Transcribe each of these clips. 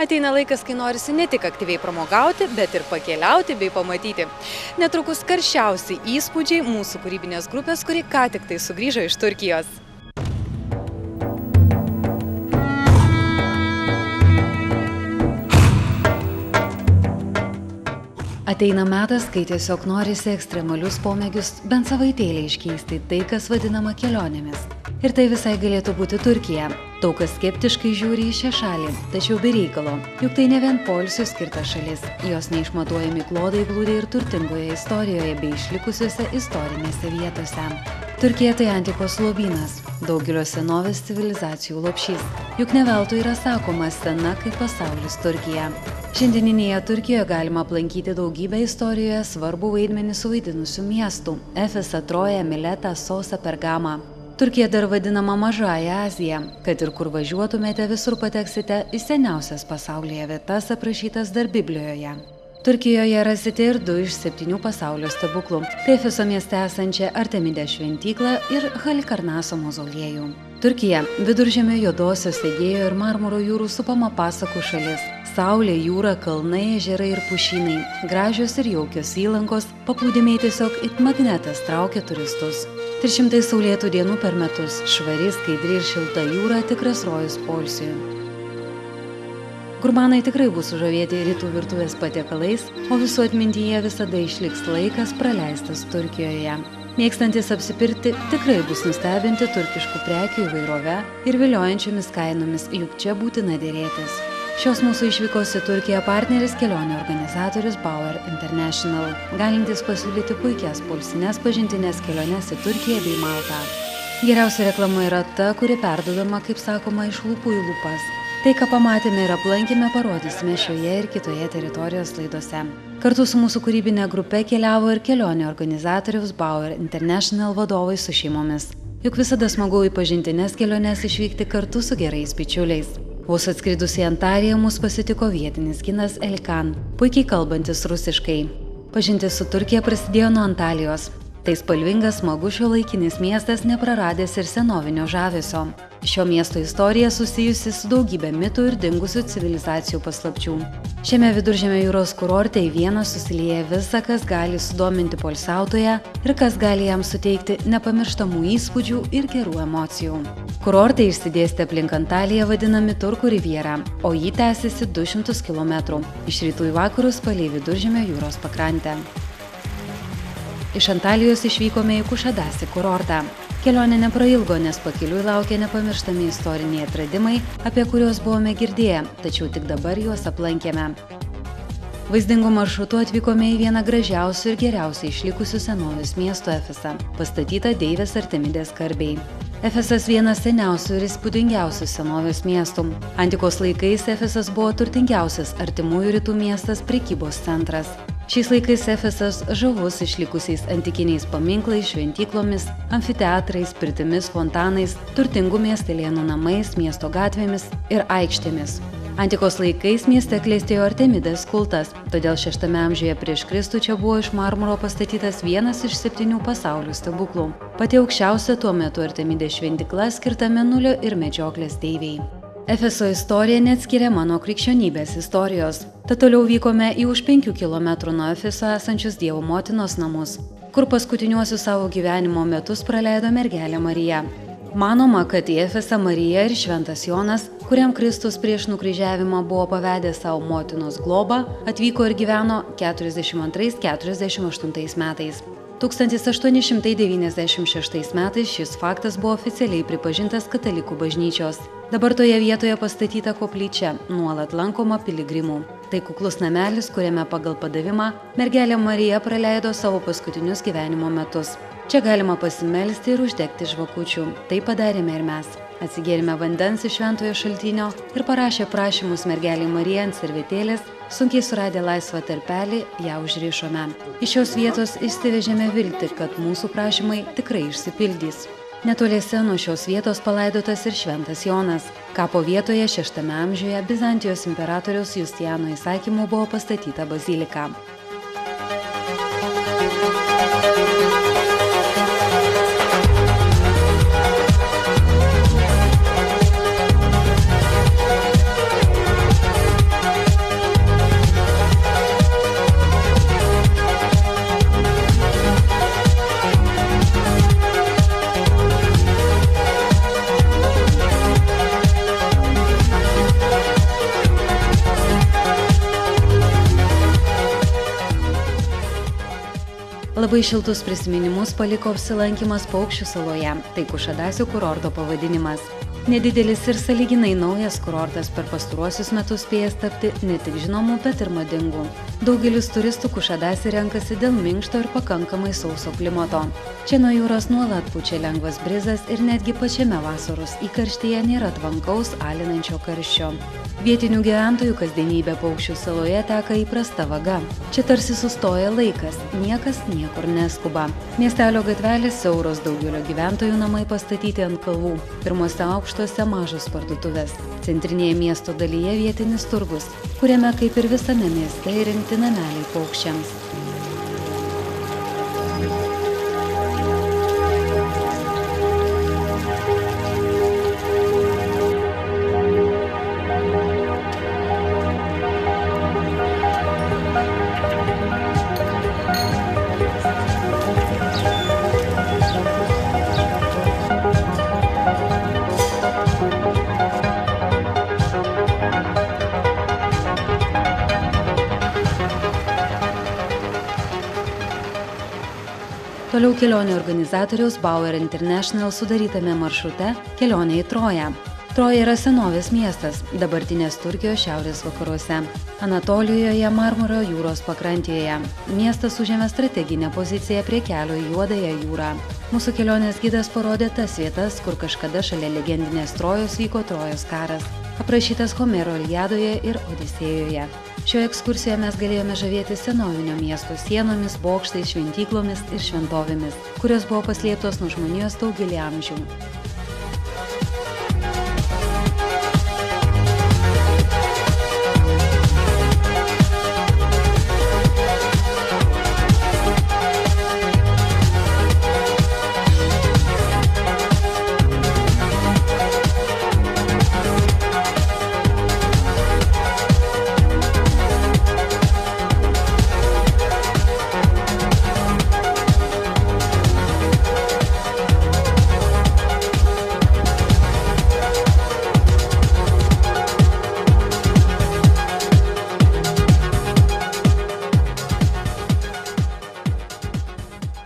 Ateina laikas, kai norisi ne tik aktyviai pramogauti, bet ir pakeliauti bei pamatyti. Netrukus karščiausi įspūdžiai mūsų kūrybinės grupės, kuri ką tik tai sugrįžo iš Turkijos. Ateina metas, kai tiesiog norisi ekstremalius pomėgius bent savaitėlį iškeisti tai, kas vadinama kelionėmis. Ir tai visai galėtų būti Turkija. Daug kas skeptiškai žiūri į šią šalį, tačiau be reikalo, juk tai ne vien poilsiui skirta šalis. Jos neišmatuojami klodai glūdi ir turtingoje istorijoje bei išlikusiuose istorinėse vietose. Turkija tai antikos lobynas, daugelio senovės civilizacijų lopšys. Juk ne veltui yra sakoma sena kaip pasaulis Turkija. Šiandieninėje Turkijoje galima aplankyti daugybę istorijoje svarbų vaidmenį suvaidinusių miestų – Efesą, Troją, Miletą, Sosą, Pergamą. Turkija dar vadinama Mažąja Azija. Kad ir kur važiuotumėte, visur pateksite į seniausias pasaulyje vietas aprašytas dar Biblijoje. Turkijoje rasite ir 2 iš 7 pasaulio stebuklų – tai Efeso mieste esančią Artemidės šventyklą ir Halikarnaso mauzoliejų. Turkija – Viduržemio, Juodosios, Egėjo ir Marmuro jūrų supama pasakų šalis. Saulė, jūra, kalnai, ežerai ir pušynai, gražios ir jaukios įlankos, paplūdimiai tiesiog it magnetas traukia turistus. 300 saulėtų dienų per metus, švari, skaidri ir šilta jūra – tikras rojus poilsiui. Gurmanai tikrai bus sužavėti rytų virtuvės patiekalais, o visų atmintyje visada išliks laikas praleistas Turkijoje. Mėgstantis apsipirkti tikrai bus nustebinti turkiškų prekių įvairove ir viliojančiomis kainomis, juk čia būtina dėrėtis. Šios mūsų išvykos į Turkiją partneris kelionių organizatorius Bauer International, galintis pasiūlyti puikias poilsines pažintines keliones į Turkiją bei Maltą. Geriausia reklama yra ta, kuri perduodama, kaip sakoma, iš lūpų į lūpas. Tai, ką pamatėme ir aplankėme, parodysime šioje ir kitoje teritorijos laidose. Kartu su mūsų kūrybinė grupe keliavo ir kelionių organizatorius Bauer International vadovai su šeimomis. Juk visada smagu į pažintines keliones išvykti kartu su gerais bičiuliais. Vos atskridus į Antaliją mus pasitiko vietinis kinas Elkan, puikiai kalbantis rusiškai. Pažintis su Turkija prasidėjo nuo Antalijos. Tai spalvingas, smagus šiuolaikinis miestas, nepraradęs ir senovinio žavesio. Šio miesto istorija susijusi su daugybė mitų ir dingusių civilizacijų paslapčių. Šiame Viduržemio jūros kurorte į vieną susilieja visa, kas gali sudominti poilsiautoją ir kas gali jam suteikti nepamirštamų įspūdžių ir gerų emocijų. Kurortai išsidėstę aplink Antaliją vadinami Turkų riviera, o ji tęsiasi 200 km iš rytų į vakarus palei Viduržemio jūros pakrantę. Iš Antalijos išvykome į Kušadasi kurortą. Kelionė neprailgo, nes pakeliui laukia nepamirštami istoriniai atradimai, apie kuriuos buvome girdėję, tačiau tik dabar juos aplankėme. Vaizdingu maršrutu atvykome į vieną gražiausių ir geriausiai išlikusių senovės miesto Efesą, pastatytą deivės Artemidės garbei. Efesas vienas seniausių ir įspūdingiausių senovės miestų. Antikos laikais Efesas buvo turtingiausias artimųjų rytų miestas, prekybos centras. Šiais laikais Efesas žavus išlikusiais antikiniais paminklais, šventyklomis, amfiteatrais, pirtimis, fontanais, turtingų miestelėnų namais, miesto gatvėmis ir aikštėmis. Antikos laikais mieste klestėjo Artemidės kultas, todėl 6 amžiuje prieš Kristų čia buvo iš marmuro pastatytas vienas iš 7 pasaulio stebuklų. Pati aukščiausia tuo metu Artemidės šventykla skirta mėnulio ir medžioklės deivei. Efeso istorija neatskiriama nuo krikščionybės istorijos. Tad toliau vykome į už 5 km nuo Efeso esančius Dievo motinos namus, kur paskutiniuosius savo gyvenimo metus praleido mergelė Marija. Manoma, kad į Efesą Marija ir šventas Jonas, kuriam Kristus prieš nukryžiavimą buvo pavedęs savo motinos globą, atvyko ir gyveno 42–48 metais. 1896 metais šis faktas buvo oficialiai pripažintas katalikų bažnyčios. Dabar toje vietoje pastatyta koplyčia, nuolat lankoma piligrimų. Tai kuklus namelis, kuriame pagal padavimą mergelė Marija praleido savo paskutinius gyvenimo metus. Čia galima pasimelsti ir uždegti žvakučių. Tai padarėme ir mes. Atsigėrėme vandens iš šventojo šaltinio ir parašę prašymus mergelei Marijai ant servetėlės, sunkiai suradę laisvą tarpelį, ją užrišome. Iš šios vietos išsivežėme viltį, kad mūsų prašymai tikrai išsipildys. Netoliese nuo šios vietos palaidotas ir šventas Jonas. Kapo vietoje 6 amžiuje Bizantijos imperatoriaus Justijano įsakymu buvo pastatyta bazilika. Labai šiltus prisiminimus paliko apsilankymas Paukščių saloje, tai Kušadasių kurorto pavadinimas. Nedidelis ir sąlyginai naujas kurortas per pastaruosius metus spėjęs tapti ne tik žinomų, bet ir madingų. Daugelis turistų Kušadasį renkasi dėl minkšto ir pakankamai sauso klimato. Čia nuo jūros nuolat pučia lengvas brizas ir netgi pačiame vasaros įkarštyje nėra tvankaus, alinančio karščio. Vietinių gyventojų kasdienybė Paukščių saloje teka įprasta vaga. Čia tarsi sustoja laikas, niekas niekur neskuba. Miestelio gatvelės siauros, daugelio gyventojų namai pastatyti ant kalvų. Pirmose aukštuose mažos parduotuvės. Centrinėje miesto dalyje vietinis turgus, kuriame kaip ir visame mieste įrengti nameliai paukščiams. Toliau kelionių organizatoriaus Bauer International sudarytame maršrute kelionė į Troją. Troja yra senovės miestas, dabartinės Turkijos šiaurės vakaruose. Anatolijoje, Marmuro jūros pakrantėje. Miestas užėmė strateginę poziciją prie kelio į Juodąją jūrą. Mūsų kelionės gidas parodė tas vietas, kur kažkada šalia legendinės Trojos vyko Trojos karas, aprašytas Homero Iliadoje ir Odisėjoje. Šioje ekskursijoje mes galėjome žavėti senovinio miesto sienomis, bokštais, šventyklomis ir šventovėmis, kurios buvo paslėptos nuo žmonijos daugelį amžių.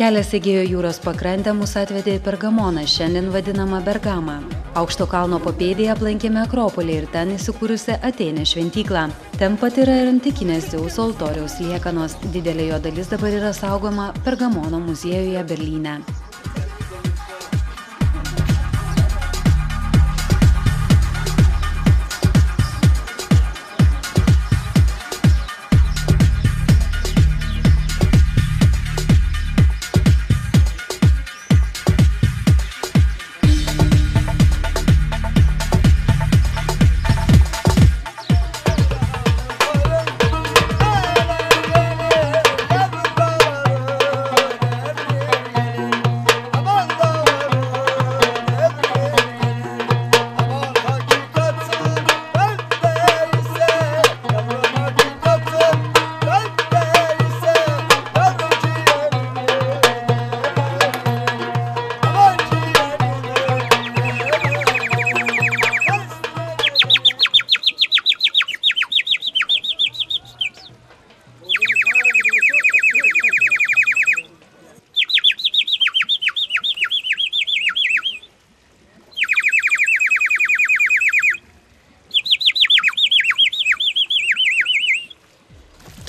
Kelias Egėjo jūros pakrantę mus atvedė į Pergamoną, šiandien vadinamą Bergamą. Aukšto kalno papėdėje aplankėme Akropolį ir ten įsikūrusią Atėnės šventyklą. Ten pat yra ir antikinės Dzeuso altoriaus liekanos. Didelė jo dalis dabar yra saugoma Pergamono muziejuje Berlyne.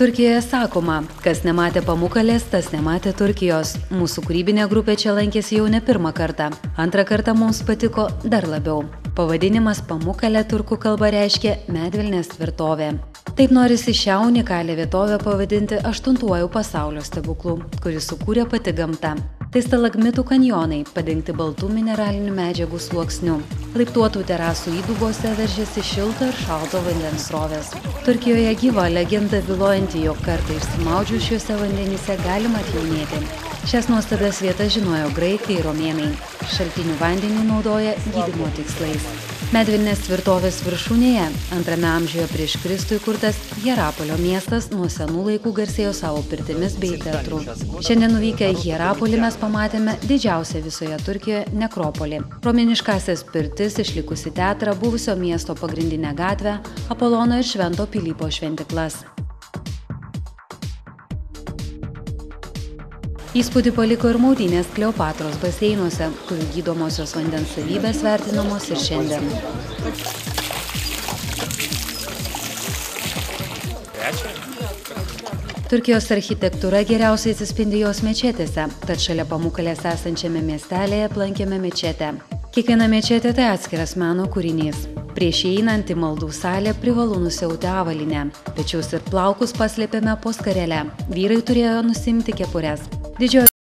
Turkijoje sakoma, kas nematė Pamukalės, tas nematė Turkijos. Mūsų kūrybinė grupė čia lankėsi jau ne pirmą kartą. Antrą kartą mums patiko dar labiau. Pavadinimas Pamukalė turkų kalba reiškia Medvilnės tvirtovė. Taip norisi šią unikalią vietovę pavadinti 8-uoju pasaulio stebuklu, kurį sukūrė pati gamta. Tai stalagmitų kanjonai, padengti baltų mineralinių medžiagų sluoksniu. Laiptuotų terasų įdubose veržėsi šilto ir šalto vandens srovės. Turkijoje gyva legenda bylojanti, jog kartą išsimaudžius šiuose vandenyse galima atjaunėti. Šias nuostabias vietas žinojo graikai ir romėnai. Šaltinių vandenį naudoja gydymo tikslais. Medvilnės tvirtovės viršūnėje 2 amžiuje prieš Kristų įkurtas Hierapolio miestas nuo senų laikų garsėjo savo pirtimis bei teatru. Šiandien nuvykę į Hierapolį mes pamatėme didžiausią visoje Turkijoje nekropolį. Romėniškąsias pirtis, išlikusi teatrą, buvusio miesto pagrindinę gatvę, Apolono ir Švento Pilypo šventyklas. Įspūdį paliko ir maudynės Kleopatros baseinuose, kurių gydomosios vandens savybės vertinamos ir šiandien. Turkijos architektūra geriausiai atsispindi jos mečetėse, tad šalia Pamukalės esančiame miestelėje aplankėme mečetę. Kiekviena mečetė tai atskiras meno kūrinys. Prieš įeinant į maldų salę privalu nusiauti avalynę. Pečius ir plaukus paslėpėme po skarele. Vyrai turėjo nusimti kepures. Didžioji